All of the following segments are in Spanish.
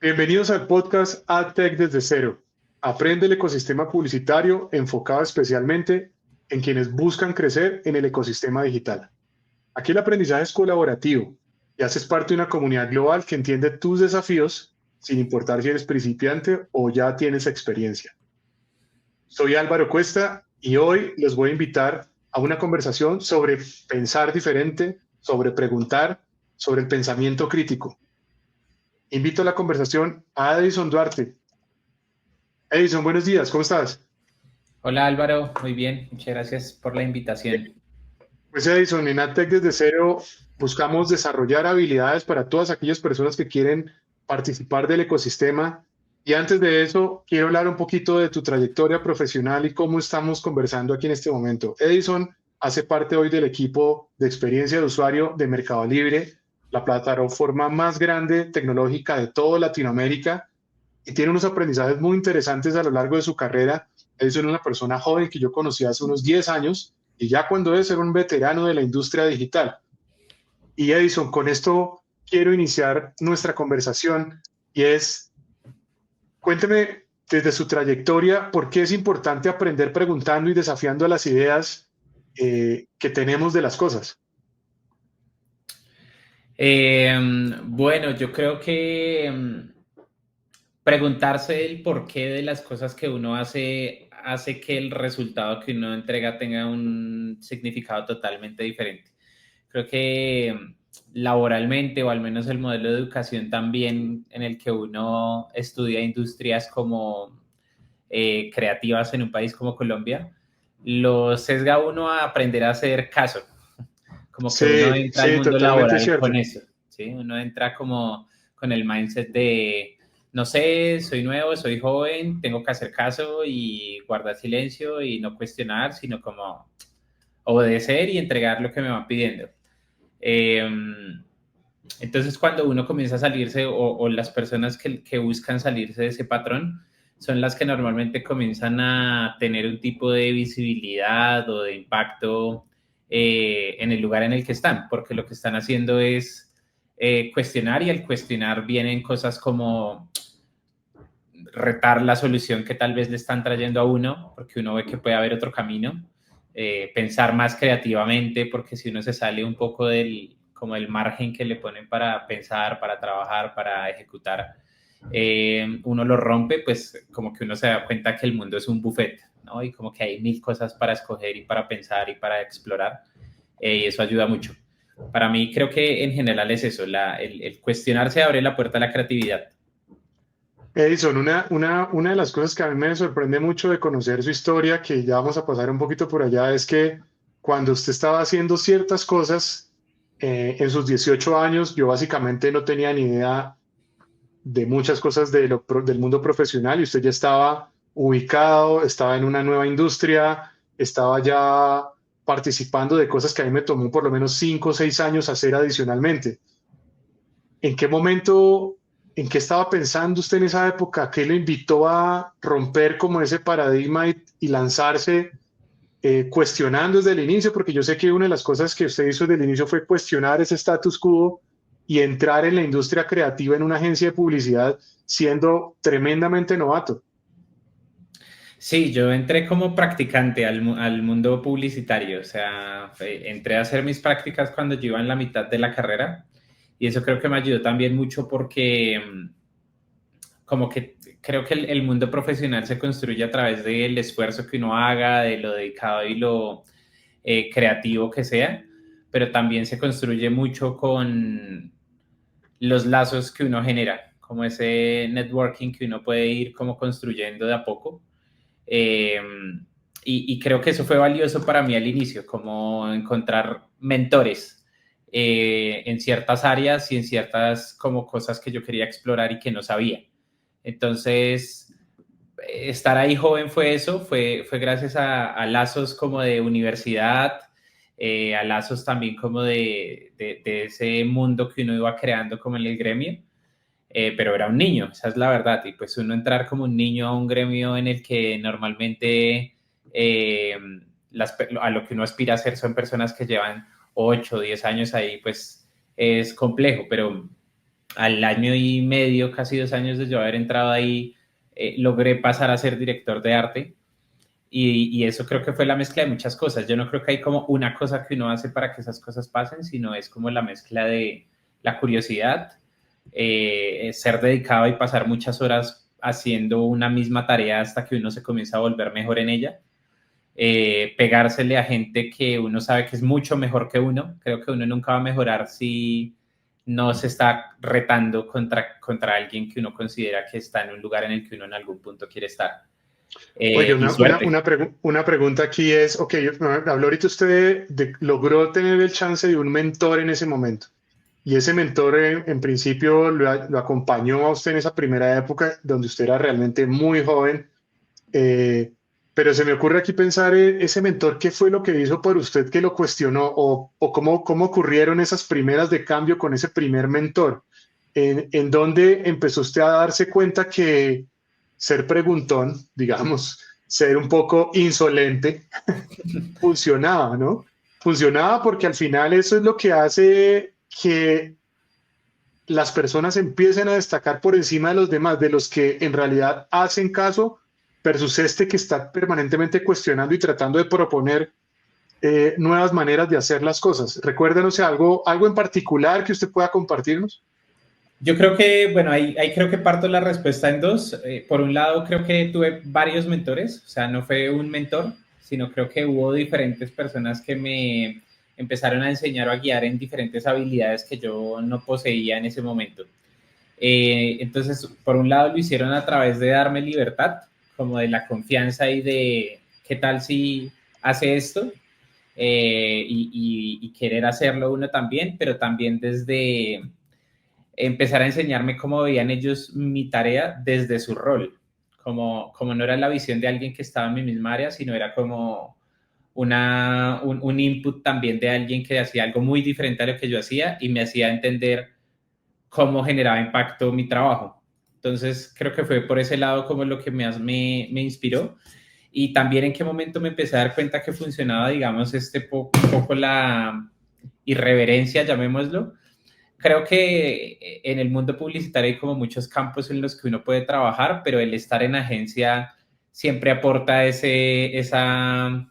Bienvenidos al podcast AdTech desde cero. Aprende el ecosistema publicitario enfocado especialmente en quienes buscan crecer en el ecosistema digital. Aquí el aprendizaje es colaborativo y haces parte de una comunidad global que entiende tus desafíos sin importar si eres principiante o ya tienes experiencia. Soy Álvaro Cuesta y hoy les voy a invitar a una conversación sobre pensar diferente, sobre preguntar, sobre el pensamiento crítico. Invito a la conversación a Edison Duarte. Edison, buenos días, ¿cómo estás? Hola Álvaro, muy bien, muchas gracias por la invitación. Pues Edison, en AdTech desde cero buscamos desarrollar habilidades para todas aquellas personas que quieren participar del ecosistema. Y antes de eso, quiero hablar un poquito de tu trayectoria profesional y cómo estamos conversando aquí en este momento. Edison hace parte hoy del equipo de experiencia de usuario de Mercado Libre, la plataforma más grande tecnológica de toda Latinoamérica, y tiene unos aprendizajes muy interesantes a lo largo de su carrera. Edison es una persona joven que yo conocí hace unos 10 años y ya cuando es ser un veterano de la industria digital. Y Edison, con esto quiero iniciar nuestra conversación y es, cuénteme desde su trayectoria por qué es importante aprender preguntando y desafiando las ideas que tenemos de las cosas. Eh, bueno, yo creo que preguntarse el porqué de las cosas que uno hace que el resultado que uno entrega tenga un significado totalmente diferente. Creo que laboralmente, o al menos el modelo de educación también en el que uno estudia industrias como creativas en un país como Colombia, lo sesga uno a aprender a hacer caso, como que uno Sí, entra al sí, mundo totalmente laboral cierto. con eso, ¿sí? Uno entra como con el mindset de, no sé, soy nuevo, soy joven, tengo que hacer caso y guardar silencio y no cuestionar, sino como obedecer y entregar lo que me van pidiendo. Eh, entonces, cuando uno comienza a salirse o las personas que buscan salirse de ese patrón son las que normalmente comienzan a tener un tipo de visibilidad o de impacto en el lugar en el que están, porque lo que están haciendo es cuestionar y al cuestionar vienen cosas como retar la solución que tal vez le están trayendo a uno, porque uno ve que puede haber otro camino, pensar más creativamente, porque si uno se sale un poco del como el margen que le ponen para pensar, para trabajar, para ejecutar, uno lo rompe, pues como que uno se da cuenta que el mundo es un buffet, ¿no? Y como que hay mil cosas para escoger y para pensar y para explorar, y eso ayuda mucho. Para mí creo que en general es eso, el cuestionarse abre la puerta a la creatividad. Edison, una de las cosas que a mí me sorprende mucho de conocer su historia, que ya vamos a pasar un poquito por allá, es que cuando usted estaba haciendo ciertas cosas en sus 18 años, yo básicamente no tenía ni idea de muchas cosas del mundo profesional y usted ya estaba ubicado, estaba en una nueva industria, estaba ya participando de cosas que a mí me tomó por lo menos 5 o 6 años hacer adicionalmente. ¿En qué momento, en qué estaba pensando usted en esa época? ¿Qué lo invitó a romper como ese paradigma y lanzarse cuestionando desde el inicio? Porque yo sé que una de las cosas que usted hizo desde el inicio fue cuestionar ese status quo y entrar en la industria creativa en una agencia de publicidad siendo tremendamente novato. Sí, yo entré como practicante al mundo publicitario, o sea, entré a hacer mis prácticas cuando yo iba en la mitad de la carrera y eso creo que me ayudó también mucho porque como que creo que el mundo profesional se construye a través del esfuerzo que uno haga, de lo dedicado y lo creativo que sea, pero también se construye mucho con los lazos que uno genera, como ese networking que uno puede ir como construyendo de a poco. Eh, y creo que eso fue valioso para mí al inicio, como encontrar mentores en ciertas áreas y en ciertas como cosas que yo quería explorar y que no sabía. Entonces, estar ahí joven fue eso, fue gracias a lazos como de universidad, a lazos también como de ese mundo que uno iba creando como en el gremio, pero era un niño, esa es la verdad, y pues uno entrar como un niño a un gremio en el que normalmente eh, a lo que uno aspira a ser son personas que llevan 8 o 10 años ahí, pues es complejo, pero al año y medio, casi 2 años de yo haber entrado ahí, logré pasar a ser director de arte. Y eso creo que fue la mezcla de muchas cosas. Yo no creo que hay como una cosa que uno hace para que esas cosas pasen, sino es como la mezcla de la curiosidad, ser dedicado y pasar muchas horas haciendo una misma tarea hasta que uno se comienza a volver mejor en ella, pegársele a gente que uno sabe que es mucho mejor que uno. Creo que uno nunca va a mejorar si no se está retando contra alguien que uno considera que está en un lugar en el que uno en algún punto quiere estar. Oye, Y suerte. una pregunta aquí es, ok, habló ahorita usted logró tener el chance de un mentor en ese momento. Y ese mentor en principio lo acompañó a usted en esa primera época donde usted era realmente muy joven. eh, pero se me ocurre aquí pensar ese mentor, ¿qué fue lo que hizo por usted que lo cuestionó? O cómo ocurrieron esas primeras de cambio con ese primer mentor? En dónde empezó usted a darse cuenta que ser preguntón, digamos, ser un poco insolente, funcionaba, ¿no? Funcionaba porque al final eso es lo que hace que las personas empiecen a destacar por encima de los demás, de los que en realidad hacen caso, versus este que está permanentemente cuestionando y tratando de proponer nuevas maneras de hacer las cosas. Recuérdenos algo en particular que usted pueda compartirnos. Yo creo que, bueno, ahí creo que parto la respuesta en dos. Por un lado, creo que tuve varios mentores, o sea, no fue un mentor, sino creo que hubo diferentes personas que me empezaron a enseñar o a guiar en diferentes habilidades que yo no poseía en ese momento. Entonces, por un lado lo hicieron a través de darme libertad, como de la confianza y de qué tal si hace esto, y querer hacerlo uno también, pero también desde empezar a enseñarme cómo veían ellos mi tarea desde su rol, como no era la visión de alguien que estaba en mi misma área, sino era como un input también de alguien que hacía algo muy diferente a lo que yo hacía y me hacía entender cómo generaba impacto mi trabajo. Entonces, creo que fue por ese lado como lo que más me inspiró. Y también en qué momento me empecé a dar cuenta que funcionaba, digamos, poco la irreverencia, llamémoslo. Creo que en el mundo publicitario hay como muchos campos en los que uno puede trabajar, pero el estar en agencia siempre aporta esa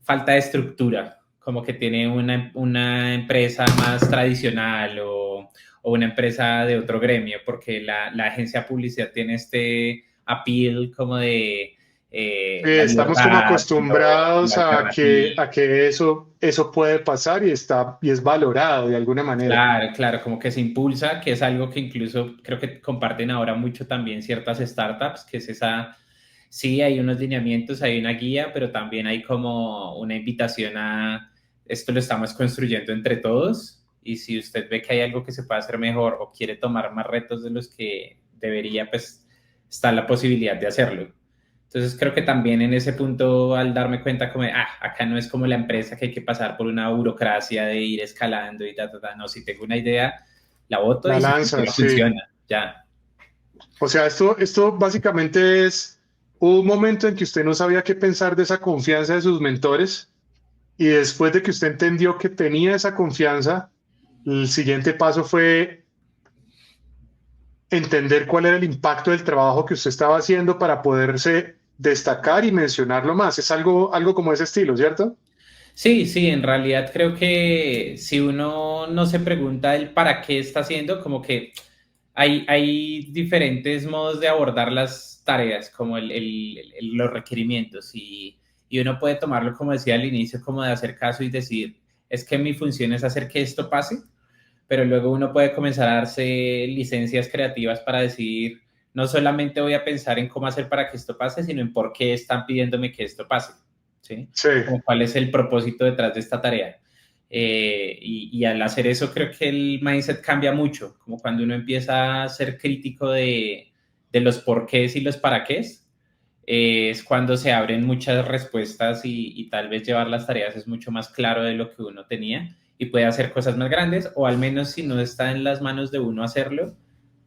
falta de estructura, como que tiene una empresa más tradicional o una empresa de otro gremio, porque la agencia de publicidad tiene este appeal como de la Estamos como libertad, lo acostumbrados alternativo. a que eso puede pasar y es valorado de alguna manera. Claro, claro, como que se impulsa, que es algo que incluso creo que comparten ahora mucho también ciertas startups, que es esa, sí, hay unos lineamientos, hay una guía, pero también hay como una invitación a esto lo estamos construyendo entre todos y si usted ve que hay algo que se puede hacer mejor o quiere tomar más retos de los que debería, pues está la posibilidad de hacerlo. Entonces creo que también en ese punto al darme cuenta como, acá no es como la empresa que hay que pasar por una burocracia de ir escalando y no, si tengo una idea, la voto La y si lanza, funciona, sí. funciona, ya. O sea, esto básicamente es un momento en que usted no sabía qué pensar de esa confianza de sus mentores y después de que usted entendió que tenía esa confianza, el siguiente paso fue entender cuál era el impacto del trabajo que usted estaba haciendo para poderse destacar y mencionarlo más. Es algo como ese estilo, ¿cierto? Sí, sí, en realidad creo que si uno no se pregunta el para qué está haciendo, como que hay diferentes modos de abordar las tareas, como los requerimientos, y uno puede tomarlo, como decía al inicio, como de hacer caso y decir, es que mi función es hacer que esto pase, pero luego uno puede comenzar a darse licencias creativas para decir, no solamente voy a pensar en cómo hacer para que esto pase, sino en por qué están pidiéndome que esto pase, ¿sí? Sí. Como cuál es el propósito detrás de esta tarea. Y al hacer eso creo que el mindset cambia mucho, como cuando uno empieza a ser crítico de los porqués y los para qué, es cuando se abren muchas respuestas y tal vez llevar las tareas es mucho más claro de lo que uno tenía y puede hacer cosas más grandes, o al menos si no está en las manos de uno hacerlo,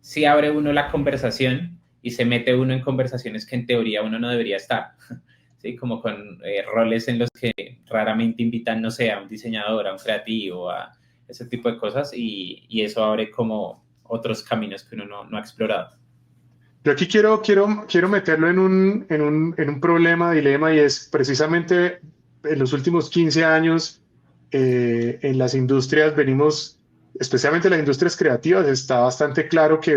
si abre uno la conversación y se mete uno en conversaciones que en teoría uno no debería estar, ¿sí? Como con roles en los que raramente invitan, no sé, a un diseñador, a un creativo, a ese tipo de cosas, y eso abre como otros caminos que uno no ha explorado. Yo aquí quiero meterlo en un problema, dilema, y es precisamente en los últimos 15 años en las industrias venimos, especialmente las industrias creativas, está bastante claro que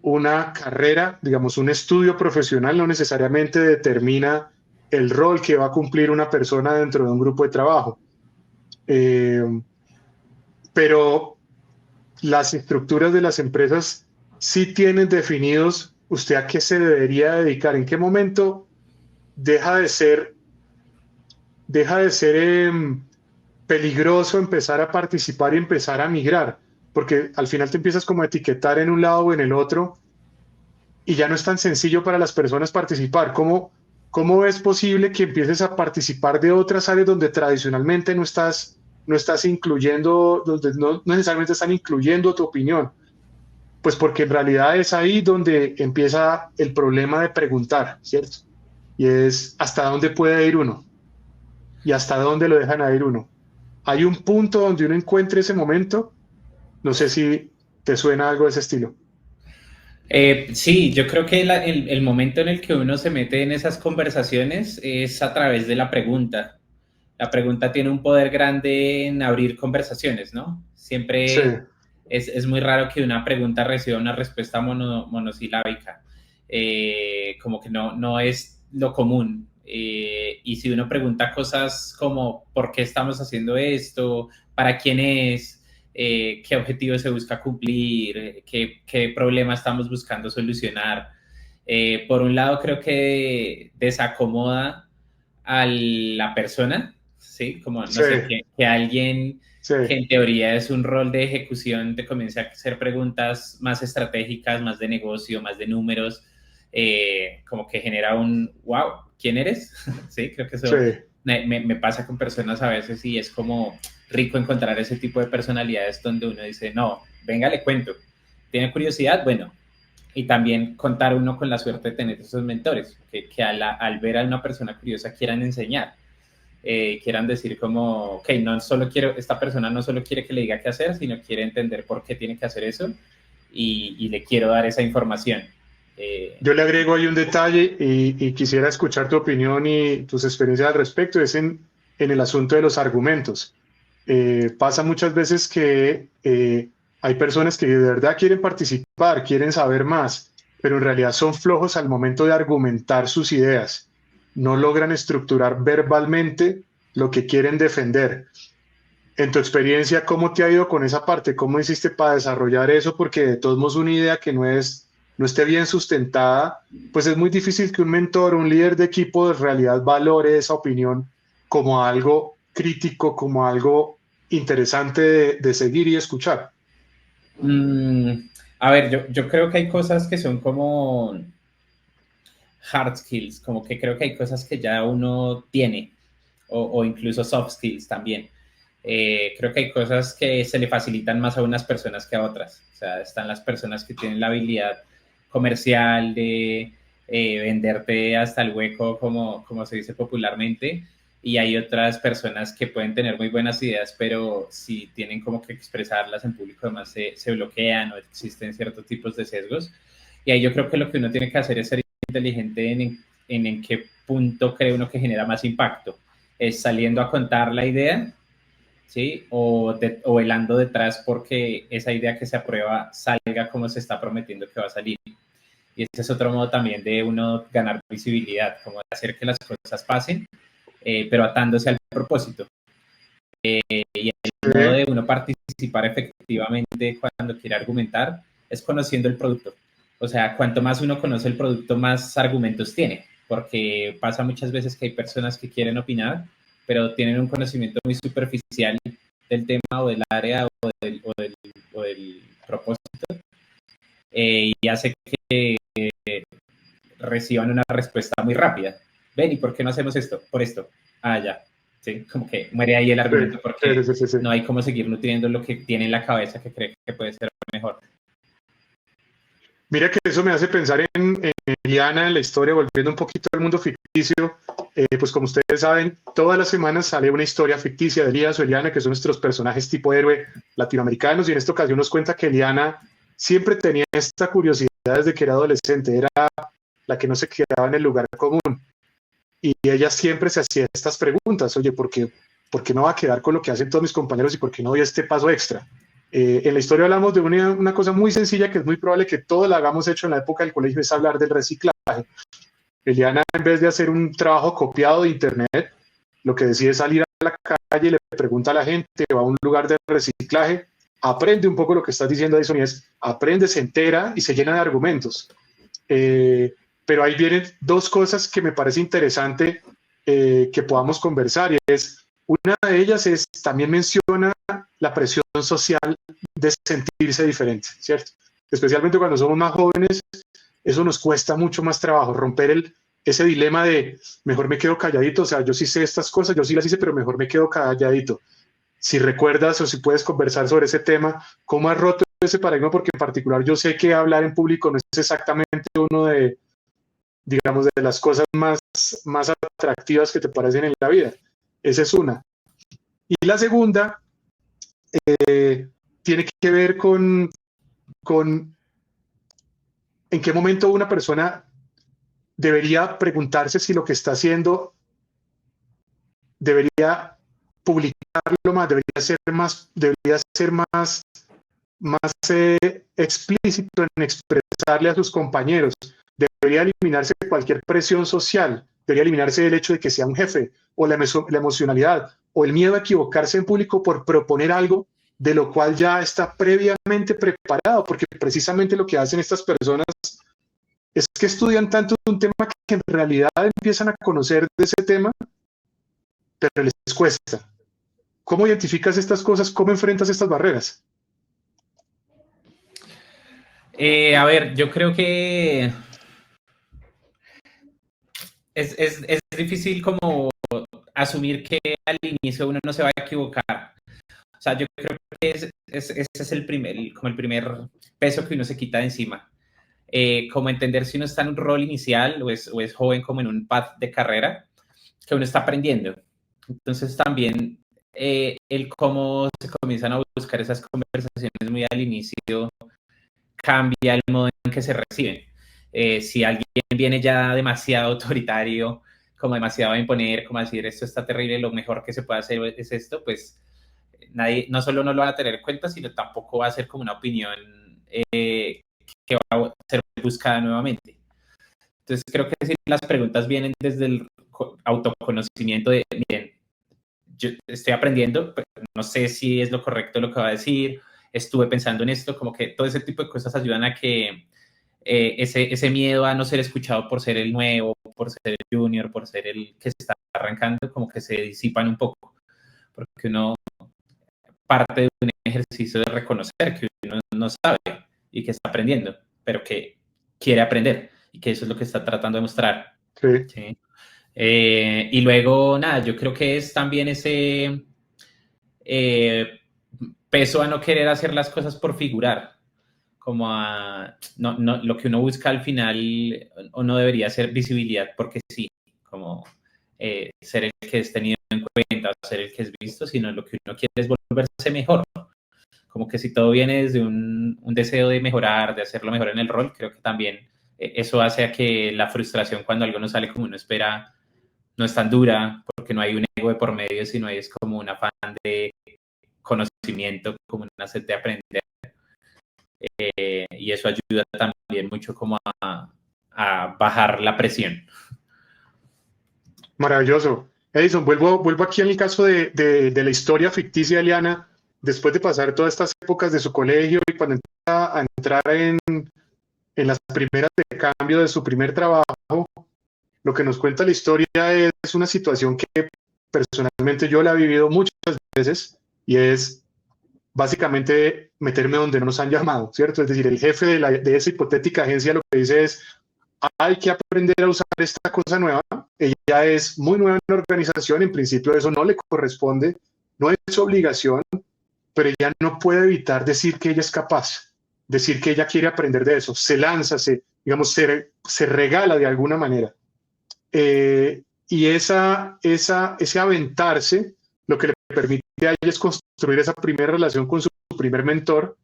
una carrera, digamos, un estudio profesional no necesariamente determina el rol que va a cumplir una persona dentro de un grupo de trabajo. Eh, pero las estructuras de las empresas sí tienen definidos usted a qué se debería dedicar, en qué momento deja de ser, deja de ser peligroso empezar a participar y empezar a migrar, porque al final te empiezas como a etiquetar en un lado o en el otro y ya no es tan sencillo para las personas participar. ¿Cómo es posible que empieces a participar de otras áreas donde tradicionalmente no estás incluyendo, donde no necesariamente están incluyendo tu opinión? Pues porque en realidad es ahí donde empieza el problema de preguntar, ¿cierto? Y es hasta dónde puede ir uno y hasta dónde lo dejan a ir uno. Hay un punto donde uno encuentre ese momento. No sé si te suena algo de ese estilo. Sí, yo creo que el momento en el que uno se mete en esas conversaciones es a través de la pregunta. La pregunta tiene un poder grande en abrir conversaciones, ¿no? Sí, Siempre es muy raro que una pregunta reciba una respuesta monosilábica. Como que no es lo común. Y si uno pregunta cosas como ¿por qué estamos haciendo esto? ¿Para quién es? ¿Qué objetivo se busca cumplir? ¿Qué problema estamos buscando solucionar? Por un lado, creo que desacomoda a la persona, ¿sí? Como, no sí, sé, que alguien sí, que en teoría es un rol de ejecución te comience a hacer preguntas más estratégicas, más de negocio, más de números, como que genera un, wow, ¿quién eres? Sí, creo que sí. eso me pasa con personas a veces y es como rico encontrar ese tipo de personalidades donde uno dice, no, venga, le cuento, ¿tiene curiosidad? Bueno, y también contar uno con la suerte de tener esos mentores, que al ver a una persona curiosa quieran enseñar, quieran decir como, ok, no solo quiero, esta persona no solo quiere que le diga qué hacer, sino quiere entender por qué tiene que hacer eso y le quiero dar esa información. Yo le agrego ahí un detalle y quisiera escuchar tu opinión y tus experiencias al respecto, es en el asunto de los argumentos. Pasa muchas veces que hay personas que de verdad quieren participar, quieren saber más, pero en realidad son flojos al momento de argumentar sus ideas. No logran estructurar verbalmente lo que quieren defender. En tu experiencia, ¿cómo te ha ido con esa parte? ¿Cómo hiciste para desarrollar eso? Porque de todos modos una idea que no esté bien sustentada, pues es muy difícil que un mentor, un líder de equipo de realidad valore esa opinión como algo crítico, como algo interesante de seguir y escuchar. Mm, a ver, yo creo que hay cosas que son como hard skills, como que creo que hay cosas que ya uno tiene, o incluso soft skills también. Creo que hay cosas que se le facilitan más a unas personas que a otras. O sea, están las personas que tienen la habilidad comercial de venderte hasta el hueco, como se dice popularmente, y hay otras personas que pueden tener muy buenas ideas, pero si tienen como que expresarlas en público, además se bloquean o existen ciertos tipos de sesgos. Y ahí yo creo que lo que uno tiene que hacer es ser inteligente en qué punto cree uno que genera más impacto. Es saliendo a contar la idea, ¿sí? O velando detrás porque esa idea que se aprueba salga como se está prometiendo que va a salir. Y ese es otro modo también de uno ganar visibilidad, como hacer que las cosas pasen, pero atándose al propósito. Y el modo de uno participar efectivamente cuando quiere argumentar es conociendo el producto. O sea, cuanto más uno conoce el producto, más argumentos tiene, porque pasa muchas veces que hay personas que quieren opinar, pero tienen un conocimiento muy superficial del tema o del área o del propósito, y hace que reciban una respuesta muy rápida. Ven, ¿y por qué no hacemos esto? Por esto. Ah, ya. Sí, como que muere ahí el Sí, argumento sí, porque sí, sí, sí. no hay cómo seguir nutriendo lo que tiene en la cabeza que cree que puede ser mejor. Mira que eso me hace pensar en Eliana, en la historia, volviendo un poquito al mundo ficticio. Pues como ustedes saben, todas las semanas sale una historia ficticia de Elías o Eliana, que son nuestros personajes tipo héroe latinoamericanos, y en esta ocasión nos cuenta que Eliana siempre tenía esta curiosidad desde que era adolescente, era la que no se quedaba en el lugar común. Y ella siempre se hacía estas preguntas, oye, ¿por qué me va a quedar con lo que hacen todos mis compañeros y por qué no doy este paso extra? En la historia hablamos de una cosa muy sencilla que es muy probable que todos la hagamos hecho en la época del colegio, es hablar del reciclaje. Eliana, en vez de hacer un trabajo copiado de internet, lo que decide es salir a la calle y le pregunta a la gente, va a un lugar de reciclaje, aprende un poco lo que estás diciendo, Edison, y es aprende, se entera y se llena de argumentos. Pero ahí vienen dos cosas que me parece interesante que podamos conversar, y es, una de ellas es, también menciona la presión social de sentirse diferente, ¿cierto? Especialmente cuando somos más jóvenes, eso nos cuesta mucho más trabajo, romper ese dilema de mejor me quedo calladito, o sea, yo sí sé estas cosas, yo sí las hice, pero mejor me quedo calladito. Si recuerdas o si puedes conversar sobre ese tema, ¿cómo has roto ese paradigma? Porque en particular yo sé que hablar en público no es exactamente uno de, digamos, de las cosas más atractivas que te parecen en la vida. Esa es una. Y la segunda tiene que ver con en qué momento una persona debería preguntarse si lo que está haciendo debería publicarlo más, debería ser más explícito en expresarle a sus compañeros. Debería eliminarse cualquier presión social, debería eliminarse el hecho de que sea un jefe, o la emocionalidad, o el miedo a equivocarse en público por proponer algo de lo cual ya está previamente preparado, porque precisamente lo que hacen estas personas es que estudian tanto un tema que en realidad empiezan a conocer de ese tema, pero les cuesta. ¿Cómo identificas estas cosas? ¿Cómo enfrentas estas barreras? A ver, yo creo que es difícil como asumir que al inicio uno no se va a equivocar. O sea, yo creo que ese es el primer peso que uno se quita de encima. Como entender si uno está en un rol inicial o es joven como en un path de carrera que uno está aprendiendo. Entonces también el cómo se comienzan a buscar esas conversaciones muy al inicio cambia el modo en que se reciben. Si alguien viene ya demasiado autoritario, como demasiado a imponer, como a decir esto está terrible, lo mejor que se puede hacer es esto, pues nadie, no solo no lo van a tener en cuenta, sino tampoco va a ser como una opinión que va a ser buscada nuevamente. Entonces creo que si las preguntas vienen desde el autoconocimiento de, miren, yo estoy aprendiendo, pero no sé si es lo correcto lo que va a decir, estuve pensando en esto, como que todo ese tipo de cosas ayudan a que ese miedo a no ser escuchado por ser el nuevo, por ser el junior, por ser el que se está arrancando, como que se disipan un poco, porque uno parte de un ejercicio de reconocer que uno no sabe y que está aprendiendo, pero que quiere aprender y que eso es lo que está tratando de mostrar. Sí. ¿Sí? Y luego, nada, yo creo que es también ese peso a no querer hacer las cosas por figurar, como a lo que uno busca al final o no debería ser visibilidad porque sí, como ser el que es tenido en cuenta, ser el que es visto, sino lo que uno quiere es volverse mejor. Como que si todo viene desde un deseo de mejorar, de hacerlo mejor en el rol, creo que también eso hace a que la frustración cuando algo no sale como uno espera no es tan dura, porque no hay un ego de por medio, sino es como un afán de conocimiento, como una sed de aprender. Y eso ayuda también mucho como a bajar la presión. Maravilloso. Edison, vuelvo aquí en el caso de la historia ficticia de Eliana, después de pasar todas estas épocas de su colegio y cuando empieza a entrar en las primeras de cambio de su primer trabajo, lo que nos cuenta la historia es una situación que personalmente yo la he vivido muchas veces, y es básicamente meterme donde no nos han llamado, ¿cierto? Es decir, el jefe de esa hipotética agencia lo que dice es, hay que aprender a usar esta cosa nueva, ella es muy nueva en la organización, en principio eso no le corresponde, no es su obligación, pero ella no puede evitar decir que ella es capaz, decir que ella quiere aprender de eso, se lanza, digamos, se regala de alguna manera. Y ese aventarse, lo que le permite a ella es construir esa primera relación con su primer mentor,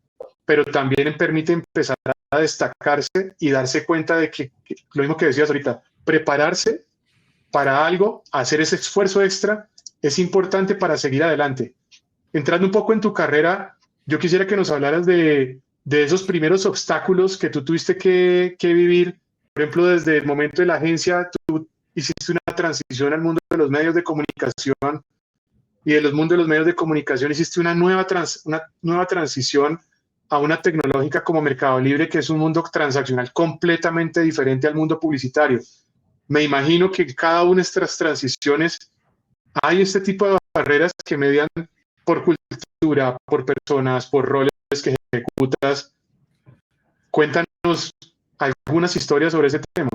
pero también permite empezar a destacarse y darse cuenta de que lo mismo que decías ahorita, prepararse para algo, hacer ese esfuerzo extra, es importante para seguir adelante. Entrando un poco en tu carrera, yo quisiera que nos hablaras de esos primeros obstáculos que tú tuviste que vivir. Por ejemplo, desde el momento de la agencia, tú hiciste una transición al mundo de los medios de comunicación y de los mundos de los medios de comunicación hiciste una nueva transición a una tecnológica como Mercado Libre, que es un mundo transaccional completamente diferente al mundo publicitario. Me imagino que en cada una de estas transiciones hay este tipo de barreras que median por cultura, por personas, por roles que ejecutas. Cuéntanos algunas historias sobre ese tema.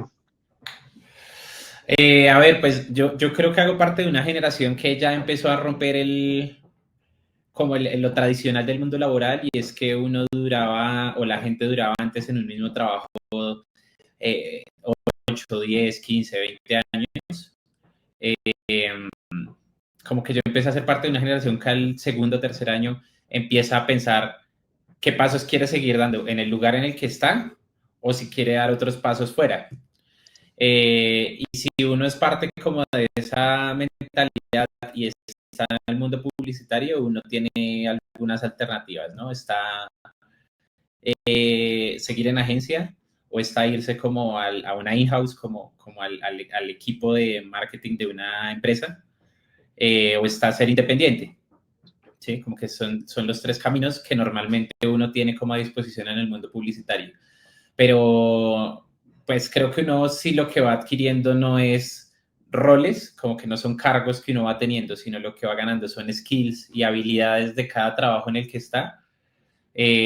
A ver, pues yo creo que hago parte de una generación que ya empezó a romper lo tradicional del mundo laboral, y es que uno duraba, o la gente duraba antes en un mismo trabajo 8, 10, 15, 20 años. Como que yo empecé a ser parte de una generación que al segundo o tercer año empieza a pensar qué pasos quiere seguir dando en el lugar en el que está, o si quiere dar otros pasos fuera. Y si uno es parte como de esa mentalidad y está en el mundo publicitario, uno tiene algunas alternativas, ¿no? Está seguir en agencia, o está irse como a una in-house, como al equipo de marketing de una empresa, o está ser independiente. ¿Sí? Como que son los tres caminos que normalmente uno tiene como a disposición en el mundo publicitario. Pero pues creo que uno sí lo que va adquiriendo no es roles, como que no son cargos que uno va teniendo, sino lo que va ganando son skills y habilidades de cada trabajo en el que está.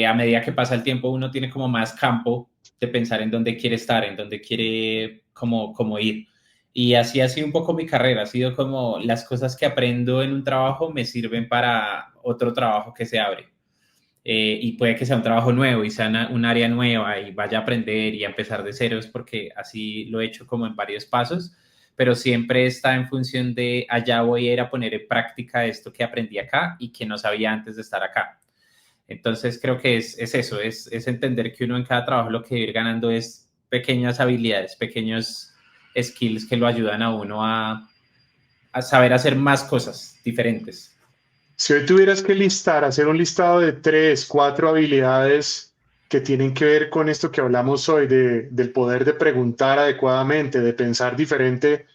A medida que pasa el tiempo, uno tiene como más campo de pensar en dónde quiere estar, en dónde quiere como ir. Y así ha sido un poco mi carrera, ha sido como las cosas que aprendo en un trabajo me sirven para otro trabajo que se abre. Y puede que sea un trabajo nuevo y sea un área nueva y vaya a aprender y a empezar de ceros, porque así lo he hecho como en varios pasos, pero siempre está en función de allá voy a ir a poner en práctica esto que aprendí acá y que no sabía antes de estar acá. Entonces creo que es eso, es entender que uno en cada trabajo lo que va a ir ganando es pequeñas habilidades, pequeños skills que lo ayudan a uno a saber hacer más cosas diferentes. Si hoy tuvieras que hacer un listado de 3, 4 habilidades que tienen que ver con esto que hablamos hoy, del poder de preguntar adecuadamente, de pensar diferente,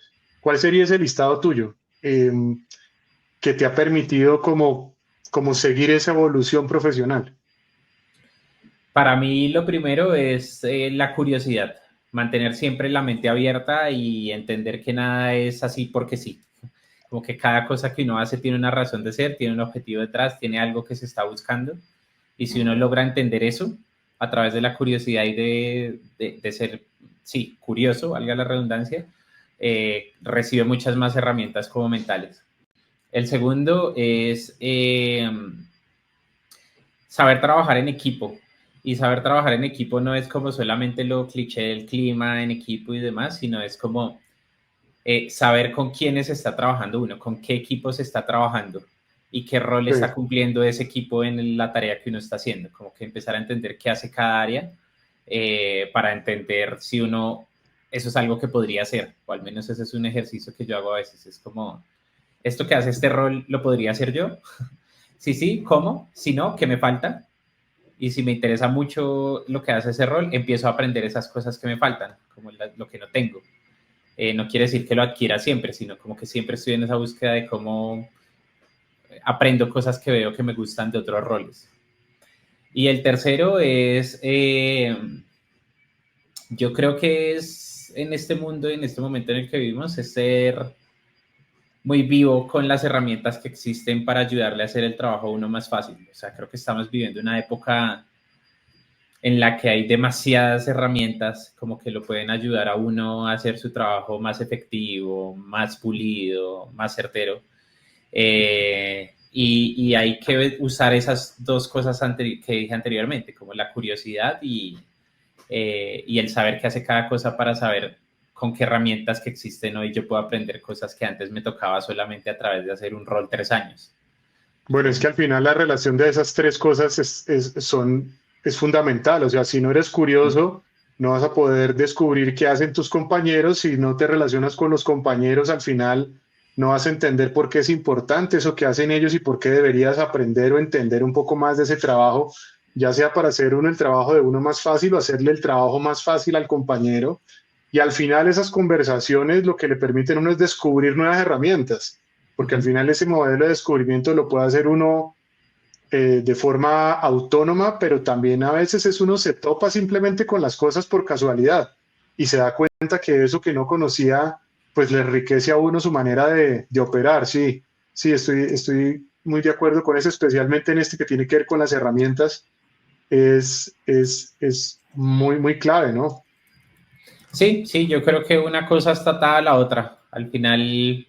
¿cuál sería ese listado tuyo que te ha permitido como seguir esa evolución profesional? Para mí lo primero es la curiosidad, mantener siempre la mente abierta y entender que nada es así porque sí. Como que cada cosa que uno hace tiene una razón de ser, tiene un objetivo detrás, tiene algo que se está buscando. Y si uno logra entender eso a través de la curiosidad y de ser, sí, curioso, valga la redundancia, recibe muchas más herramientas como mentales. El segundo es saber trabajar en equipo. Y saber trabajar en equipo no es como solamente lo cliché del clima en equipo y demás, sino es como saber con quiénes está trabajando uno, con qué equipo se está trabajando y qué rol Sí. está cumpliendo ese equipo en la tarea que uno está haciendo. Como que empezar a entender qué hace cada área para entender si uno, eso es algo que podría hacer, o al menos ese es un ejercicio que yo hago a veces. Es como, esto que hace este rol, ¿lo podría hacer yo? Sí, sí, ¿cómo? Si no, ¿qué me falta? Y si me interesa mucho lo que hace ese rol, empiezo a aprender esas cosas que me faltan, como lo que no tengo. No quiere decir que lo adquiera siempre, sino como que siempre estoy en esa búsqueda de cómo aprendo cosas que veo que me gustan de otros roles. Y el tercero es, yo creo que es en este mundo, en este momento en el que vivimos, es ser muy vivo con las herramientas que existen para ayudarle a hacer el trabajo a uno más fácil. O sea, creo que estamos viviendo una época en la que hay demasiadas herramientas como que lo pueden ayudar a uno a hacer su trabajo más efectivo, más pulido, más certero. Y hay que usar esas dos cosas que dije anteriormente, como la curiosidad y el saber qué hace cada cosa para saber con qué herramientas que existen hoy yo puedo aprender cosas que antes me tocaba solamente a través de hacer un rol 3 años. Bueno, es que al final la relación de esas tres cosas son es fundamental. O sea, si no eres curioso, no vas a poder descubrir qué hacen tus compañeros. Si no te relacionas con los compañeros, al final no vas a entender por qué es importante eso que hacen ellos y por qué deberías aprender o entender un poco más de ese trabajo, ya sea para hacer uno el trabajo de uno más fácil o hacerle el trabajo más fácil al compañero. Y al final esas conversaciones lo que le permiten a uno es descubrir nuevas herramientas, porque al Ujú. final ese modelo de descubrimiento lo puede hacer uno de forma autónoma, pero también a veces es uno se topa simplemente con las cosas por casualidad y se da cuenta que eso que no conocía, pues le enriquece a uno su manera de operar. Sí, sí, estoy muy de acuerdo con eso, especialmente en este que tiene que ver con las herramientas, es muy, muy clave, ¿no? Sí, sí, yo creo que una cosa está atada a la otra. Al final,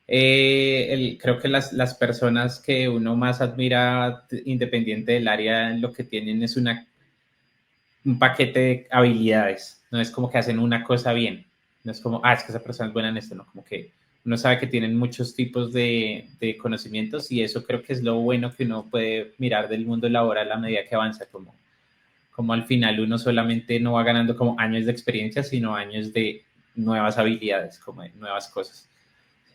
creo que las personas que uno más admira, independiente del área, lo que tienen es un paquete de habilidades. No es como que hacen una cosa bien. No es como, es que esa persona es buena en esto, no. Como que uno sabe que tienen muchos tipos de conocimientos y eso creo que es lo bueno que uno puede mirar del mundo laboral a medida que avanza, como al final uno solamente no va ganando como años de experiencia, sino años de nuevas habilidades, como de nuevas cosas.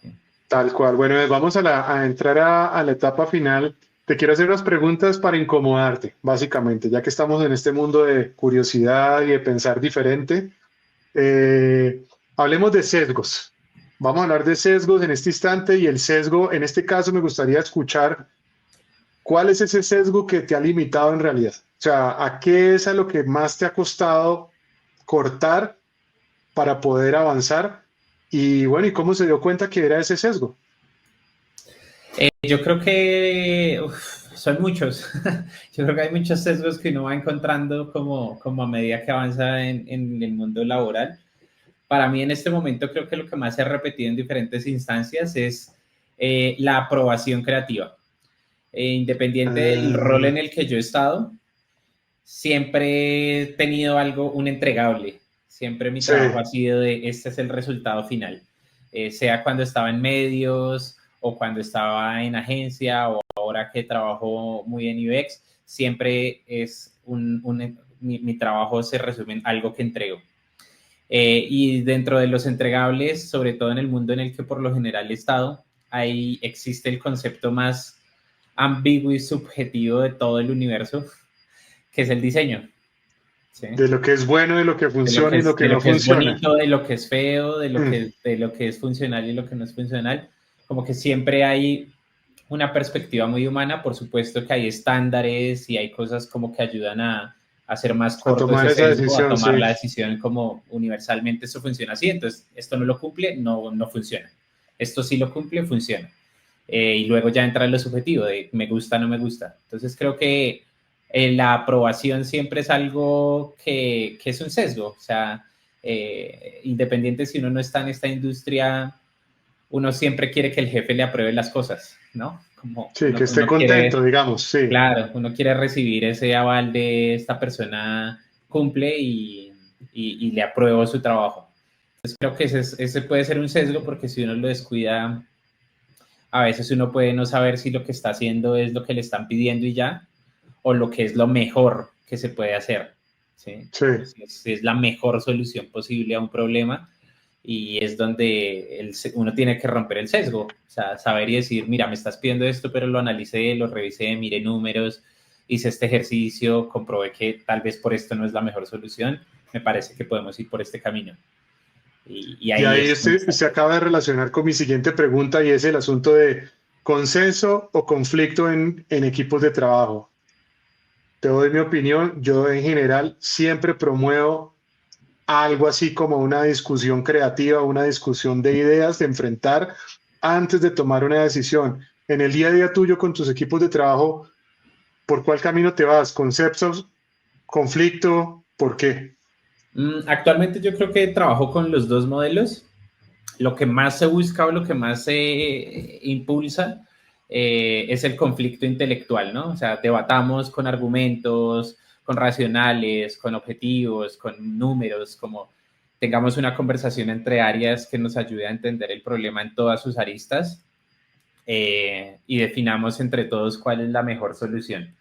Sí. Tal cual. Bueno, vamos a entrar a la etapa final. Te quiero hacer unas preguntas para incomodarte, básicamente, ya que estamos en este mundo de curiosidad y de pensar diferente. Hablemos de sesgos. Vamos a hablar de sesgos en este instante y el sesgo, en este caso me gustaría escuchar cuál es ese sesgo que te ha limitado en realidad. O sea, ¿a qué es a lo que más te ha costado cortar para poder avanzar? Y bueno, ¿y cómo se dio cuenta que era ese sesgo? Yo creo que son muchos. Yo creo que hay muchos sesgos que uno va encontrando como a medida que avanza en el mundo laboral. Para mí en este momento creo que lo que más se ha repetido en diferentes instancias es la aprobación creativa. Independiente del rol en Ah, el que yo he estado, siempre he tenido algo, un entregable. Siempre mi sí, trabajo ha sido de este es el resultado final. Sea cuando estaba en medios o cuando estaba en agencia o ahora que trabajo muy en UX, siempre es mi trabajo se resume en algo que entrego. Y dentro de los entregables, sobre todo en el mundo en el que por lo general he estado, ahí existe el concepto más ambiguo y subjetivo de todo el universo, que es el diseño. ¿Sí? de lo que es bueno, de lo que funciona y lo que De lo no que es funciona. bonito, de lo que es feo, Mm, de lo que es funcional y lo que no es funcional. Como que siempre hay una perspectiva muy humana, por supuesto que hay estándares y hay cosas como que ayudan a hacer más a corto tomar ese esa sesgo, a decisión, tomar sí. la decisión como universalmente esto funciona así, entonces esto no lo cumple, no funciona. Esto sí lo cumple, funciona. Y luego ya entra en lo subjetivo de me gusta, no me gusta. Entonces creo que la aprobación siempre es algo que es un sesgo, o sea, independiente si uno no está en esta industria, uno siempre quiere que el jefe le apruebe las cosas, ¿no? Como Sí, que esté uno contento, quiere, digamos, sí. claro, uno quiere recibir ese aval de esta persona cumple y le apruebo su trabajo. Entonces creo que ese puede ser un sesgo porque si uno lo descuida, a veces uno puede no saber si lo que está haciendo es lo que le están pidiendo y ya, o lo que es lo mejor que se puede hacer. ¿Sí? Sí. Si es la mejor solución posible a un problema y es donde uno tiene que romper el sesgo, o sea, saber y decir, mira, me estás pidiendo esto, pero lo analicé, lo revisé, miré números, hice este ejercicio, comprobé que tal vez por esto no es la mejor solución, me parece que podemos ir por este camino. Y Y ahí ahí es donde está. se acaba de relacionar con mi siguiente pregunta y es el asunto de consenso o conflicto en equipos de trabajo. Te doy mi opinión. Yo en general siempre promuevo algo así como una discusión creativa, una discusión de ideas, de enfrentar antes de tomar una decisión. En el día a día tuyo con tus equipos de trabajo, ¿por cuál camino te vas? ¿Conceptos, conflicto? ¿Por qué? Actualmente yo creo que trabajo con los dos modelos. Lo que más se busca o lo que más se impulsa es el conflicto intelectual, ¿no? O sea, debatamos con argumentos, con racionales, con objetivos, con números, como tengamos una conversación entre áreas que nos ayude a entender el problema en todas sus aristas y definamos entre todos cuál es la mejor solución.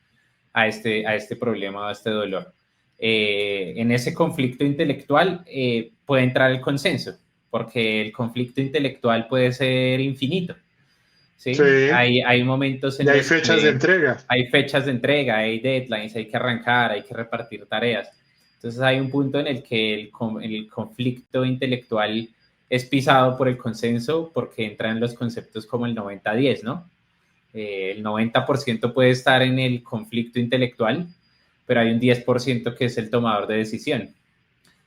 a este problema o a este dolor. En ese conflicto intelectual puede entrar el consenso, porque el conflicto intelectual puede ser infinito, Sí, ¿sí? Hay momentos y en hay los fechas de que entrega. hay fechas de entrega, hay deadlines, hay que arrancar, hay que repartir tareas. Entonces hay un punto en el que el conflicto intelectual es pisado por el consenso porque entran los conceptos como el 90-10, ¿no? El 90% puede estar en el conflicto intelectual, pero hay un 10% que es el tomador de decisión.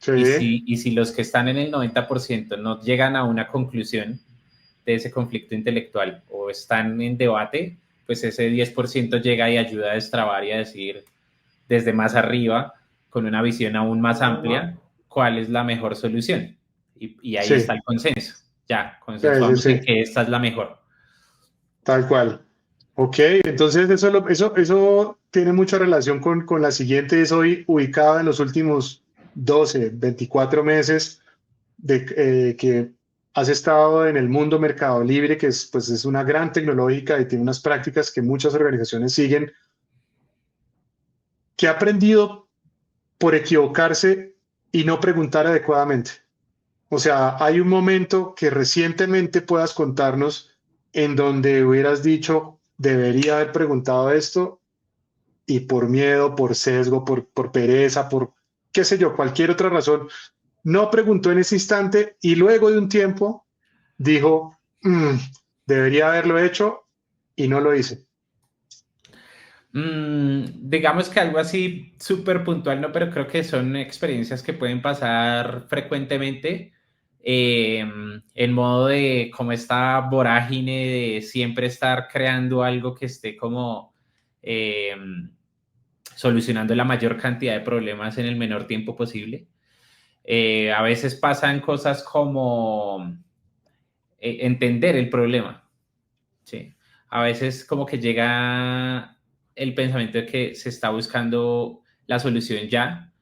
Sí, Y si los que están en el 90% no llegan a una conclusión de ese conflicto intelectual o están en debate, pues ese 10% llega y ayuda a destrabar y a decir desde más arriba, con una visión aún más amplia, cuál es la mejor solución. Y ahí está sí, el consenso. Ya, sí, sí, consensuamos en sí, que esta es la mejor. tal cual. Ok, entonces eso tiene mucha relación con la siguiente, es hoy ubicada en los últimos 12, 24 meses de que has estado en el mundo Mercado Libre, que es, pues, es una gran tecnológica y tiene unas prácticas que muchas organizaciones siguen. ¿Qué ha aprendido por equivocarse y no preguntar adecuadamente? O sea, hay un momento que recientemente puedas contarnos en donde hubieras dicho, debería haber preguntado esto y por miedo, por sesgo, por pereza, por qué sé yo, cualquier otra razón, no preguntó en ese instante y luego de un tiempo dijo, debería haberlo hecho y no lo hice. Digamos que algo así súper puntual, no, pero creo que son experiencias que pueden pasar frecuentemente en modo de como esta vorágine de siempre estar creando algo que esté como eh, solucionando la mayor cantidad de problemas en el menor tiempo posible. A veces pasan cosas como entender el problema, ¿sí? A veces como que llega el pensamiento de que se está buscando la solución ya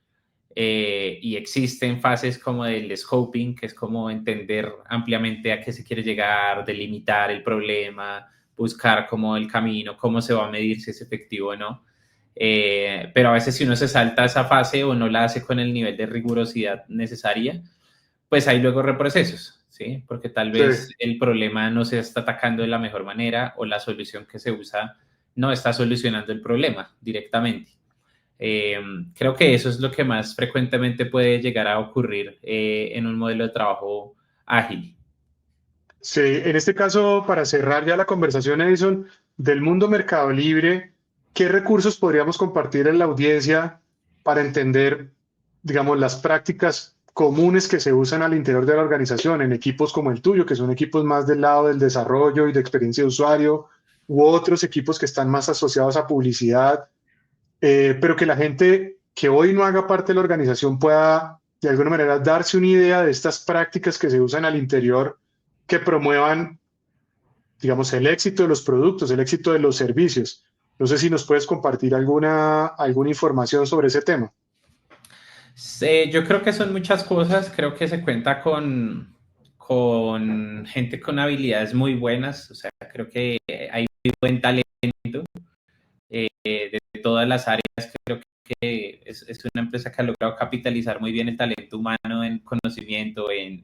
y existen fases como del scoping, que es como entender ampliamente a qué se quiere llegar, delimitar el problema, buscar como el camino, cómo se va a medir si es efectivo o no. Pero a veces si uno se salta esa fase o no la hace con el nivel de rigurosidad necesaria, pues hay luego reprocesos, ¿sí? Porque tal Sí, vez el problema no se está atacando de la mejor manera o la solución que se usa no está solucionando el problema directamente. Creo que eso es lo que más frecuentemente puede llegar a ocurrir en un modelo de trabajo ágil. sí, en este caso, para cerrar ya la conversación, Edison, del mundo Mercado Libre, ¿qué recursos podríamos compartir en la audiencia para entender, digamos, las prácticas comunes que se usan al interior de la organización en equipos como el tuyo, que son equipos más del lado del desarrollo y de experiencia de usuario, u otros equipos que están más asociados a publicidad, pero que la gente que hoy no haga parte de la organización pueda, de alguna manera, darse una idea de estas prácticas que se usan al interior que promuevan, digamos, el éxito de los productos, el éxito de los servicios? No sé si nos puedes compartir alguna información sobre ese tema. Yo creo que son muchas cosas, creo que se cuenta con gente con habilidades muy buenas, o sea, creo que hay muy buen talento de todas las áreas. Creo que es una empresa que ha logrado capitalizar muy bien el talento humano en conocimiento, en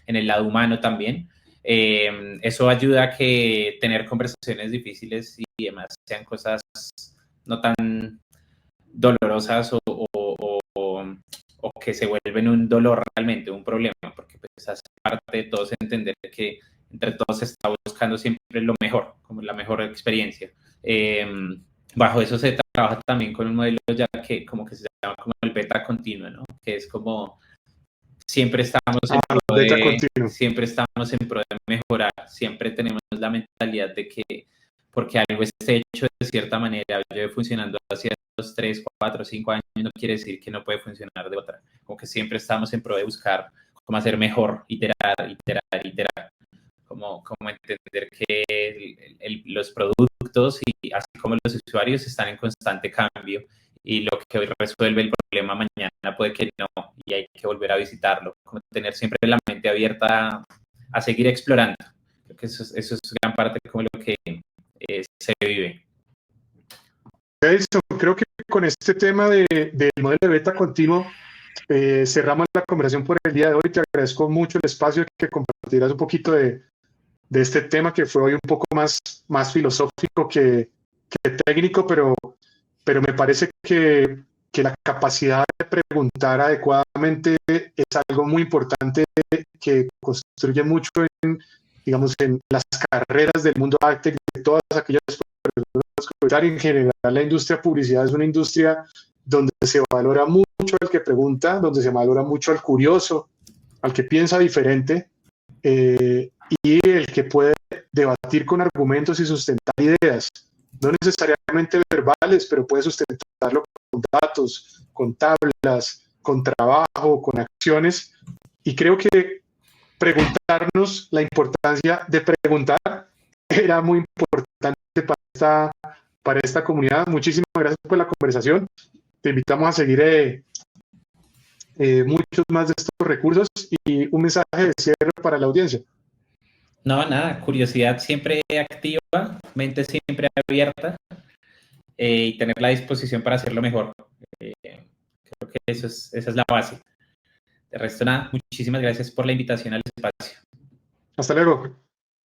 el lado humano también. Eso ayuda a que tener conversaciones difíciles y demás sean cosas no tan dolorosas o que se vuelven un dolor realmente, un problema, porque pues hace parte de todos entender que entre todos se está buscando siempre lo mejor, como la mejor experiencia. Bajo eso se trabaja también con un modelo ya que como que se llama como el beta continuo, ¿no? Que es como siempre estamos en Ah, pro beta de, continuo. siempre estamos en pro de mejorar, siempre tenemos la mentalidad de que porque algo esté hecho de cierta manera, lleve funcionando hacia 2, 3, 4, 5 años, no quiere decir que no puede funcionar de otra. Como que siempre estamos en pro de buscar cómo hacer mejor, iterar, iterar, iterar. Como entender que los productos y así como los usuarios están en constante cambio y lo que hoy resuelve el problema mañana puede que no y hay que volver a visitarlo. Como tener siempre la mente abierta a seguir explorando. Creo que eso es gran parte como lo que se vive. Edison, creo que con este tema del modelo de beta continuo cerramos la conversación por el día de hoy. Te agradezco mucho el espacio que compartirás un poquito de este tema que fue hoy un poco más filosófico que técnico, pero me parece que la capacidad de preguntar adecuadamente es algo muy importante que construye mucho en, digamos, en las carreras del mundo arte, de todas aquellas personas. En general, la industria publicidad es una industria donde se valora mucho al que pregunta, donde se valora mucho al curioso, al que piensa diferente, y el que puede debatir con argumentos y sustentar ideas, no necesariamente verbales, pero puede sustentarlo con datos, con tablas, con trabajo, con acciones. Y creo que preguntarnos, la importancia de preguntar era muy importante para esta comunidad. Muchísimas gracias por la conversación. Te invitamos a seguir muchos más de estos recursos y un mensaje de cierre para la audiencia. No, nada, curiosidad siempre activa, mente siempre abierta y tener la disposición para hacerlo mejor. Creo que esa es la base. De resto, nada, muchísimas gracias por la invitación al espacio. Hasta luego.